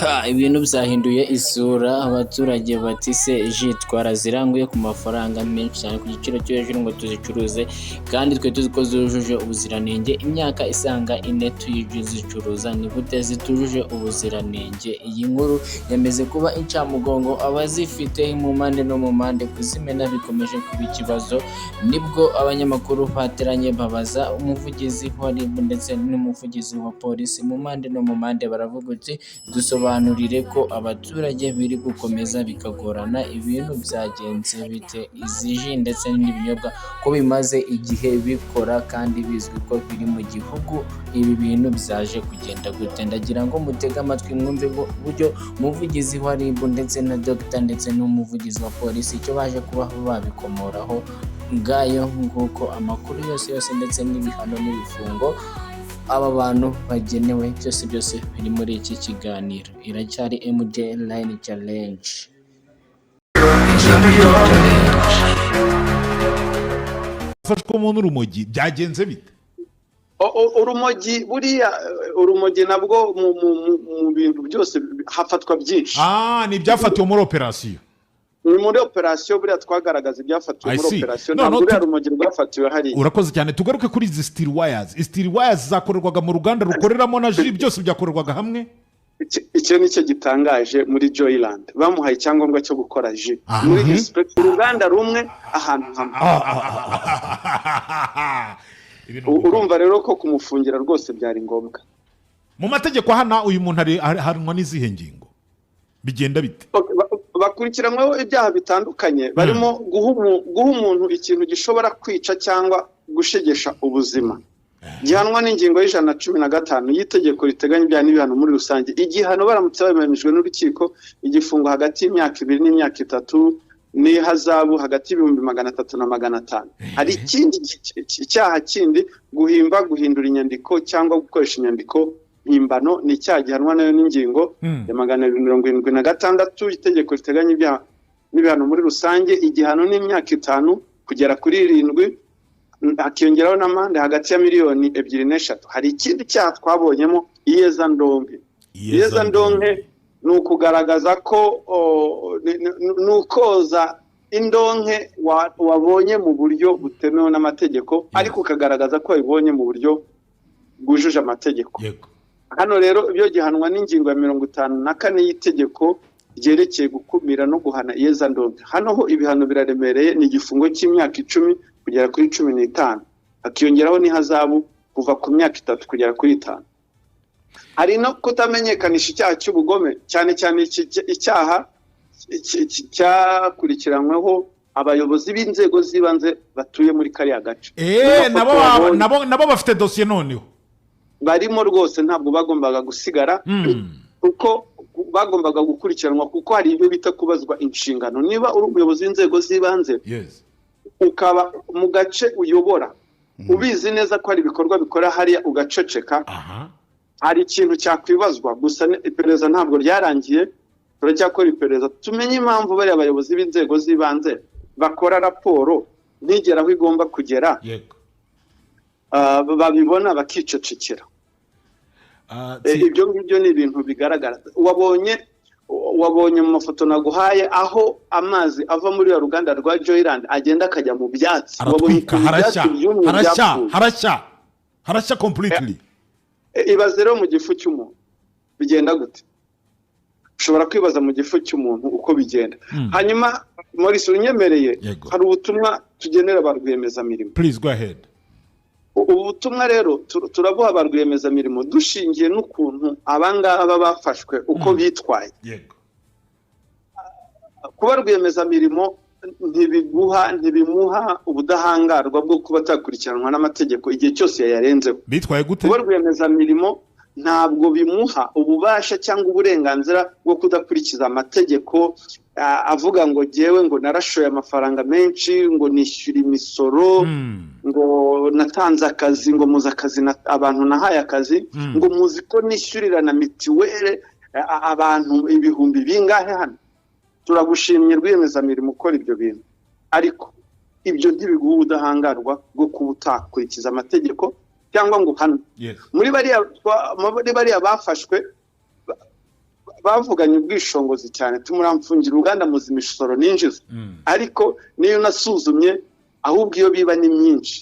Ibintu byahinduye isura abaturage bati se ji twaraziranguye ku mafaranga menshi cyane ku giciro cyo hejuru ngo tuzicuruze kandi twe tuzi ko zujuje ubuziranenge imyaka isanga ine tuzicuruza ni gute zitujuje ubuziranenge. Iyi nkuru yameze kuba incamugongo abazifite mu mpande no mu mpande kuzimena bikomeje kuba ikibazo nibwo abanyamakuru bateranye babaza umuvugizi wa RIB ndetse n'umuvugizi wa polisi mu mpande no mu mpande baravuga uti dusobanurire ko abaturage biri gukomeza bikagorana ibintu byagenze bite izi ji ndetse n'ibinyobwa ko bimaze igihe bikora kandi bizwi ko biri mu gihugu ibi bintu byaje kugenda gute. Ndagira ngo mutege amatwi mwumve uburyo umuvugizi wa RIB ndetse na Dr ndetse n'umuvugizi wa polisi icyo baje kuba babikomoraho ngayo nguko amakuru yose ndetse n'ibihano n'ibifungo aba bantu bagenewe byose biri muri iki kiganiro. Iracyari MJ Line Challenge. Fashwe mu n'urumogi byagenze bite? Urumogi buriya urumogi nabwo mu bintu byose hafatwa byinshi. Ni byafatiwe muri operation. Ni muri operation buriya twagaragaza ibyafatiwe muri operation ntabwo buriya rumogi rwafatiwe hari. Urakoze cyane tugaruke kuri izi steel wires. Steel wires zakorerwaga mu ruganda rukoreramo na ji byose byakorerwaga hamwe. Icyo nicyo gitangaje muri Joyland bamuhaye icyangombwa cyo gukora ji muri uruganda rumwe ahantu hamwe. Urumva rero ko kumufungira rwose byari ngombwa. Mu mategeko hana uyu muntu harimo n'izihe ngingo bigenda bite? Bakurikiranweho ibyaha bitandukanye barimo guha umuntu ikintu gishobora kwica cyangwa gushegesha ubuzima gihanwa n'ingingo y'115 y'itegeko riteganya ibyaha n'ibihano muri rusange. Igihano baramutse babimenyeshejwe n'urukiko igifungo hagati y'imyaka 2 n'imyaka 3 n'ihazabu hagati y'300 na 500. Hari ikindi icyaha kindi guhindura inyandiko cyangwa gukoresha inyandiko mpimbano ni icyaha gihanwa nayo n'ingingo ya 276 itegeko riteganya ibyaha n'ibihano muri rusange. Igihano n'imyaka 5 kugera kuri 7 hakiyongeraho n'amande hagati ya miliyoni 2 n'eshatu. Hari ikindi cyaha twabonyemo iyezandonke. Iyezandonke ni ukugaragaza ko nukoza indonke wabonye mu buryo butemewe n'amategeko ariko ukagaragaza ko wabonye mu buryo bwujuje amategeko. Hano rero ibyo gihanwa n'ingingo ya 54 y'itegeko ryerekeye gukumira no guhana iyezandonke. Hano ho ibihano biraremereye ni igifungo cy'imyaka 10 kugera kuri 15 hakiyongeraho n'ihazabu kuva ku myaka 3 kugera kuri 5. Hari no kutamenyekanisha icyaha cy'ubugome cyane icyaha cyakurikiranyweho abayobozi b'inzego zibanze batuye muri kariya gace. Nabo bafite dossier noneho barimo rwose ntabwo bagombaga gusigara kuko bagombaga gukurikiranwa kuko hari ibyo bita kubazwa inshingano. Niba uri umuyobozi w'inzego zibanze ukaba mu gace uyobora ubizi neza ko hari ibikorwa bikora hariya ugaceceka hari ikintu cyakwibazwa. Gusa iperereza ntabwo ryarangiye turacyakora iperereza tumenye impamvu bari abayobozi b'inzego zibanze bakora raporo ntigera aho igomba kugera babibona bakicecekera. Ibyo ngibyo ni ibintu bigaragara. Wabonye mu mafoto naguhaye aho amazi ava muri ruganda rwa Joyland agenda akajya mu byatsi. Harashya completely. Ibaze rero mu gifu cy'umuntu bigenda gute? Ushobora kwibaza mu gifu cy'umuntu uko bigenda. Hanyuma Maurice unyemereye hari ubutumwa tugenera ba rwiyemezamirimo. Please go ahead. Ubutumwa rero turabuha abarwiyemezamirimo dushingiye n'ukuntu abangaba bafashwe uko bitwaye. Kuba rwiyemezamirimo ntibimuha ubudahangarwa bwo kuba atakurikiranwa n'amategeko igihe cyose yayarenzeho. Bitwaye gute? Kuba rwiyemezamirimo ntabwo bimuha ububasha cyangwa uburenganzira bwo kudakurikiza amategeko avuga ngo jewe ngo narashoye amafaranga menshi ngo nishyura imisoro ngo natanze akazi ngo muza akazi abantu nahaye akazi ngo muzi ko nishyurira na mitiwere abantu ibihumbi bingahe hano. Turagushimye rwiyemezamirimo ukora ibyo bintu ariko ibyo ntibiguha ubudahangarwa bwo kuba utakurikiza amategeko cyangwa ngo hano muri bariya bafashwe bavuganye ubwishongozi cyane tumuramfungira uruganda muzi imisoro ninjiza ariko niyo nasuzumye ahubwo iyo biba ni myinshi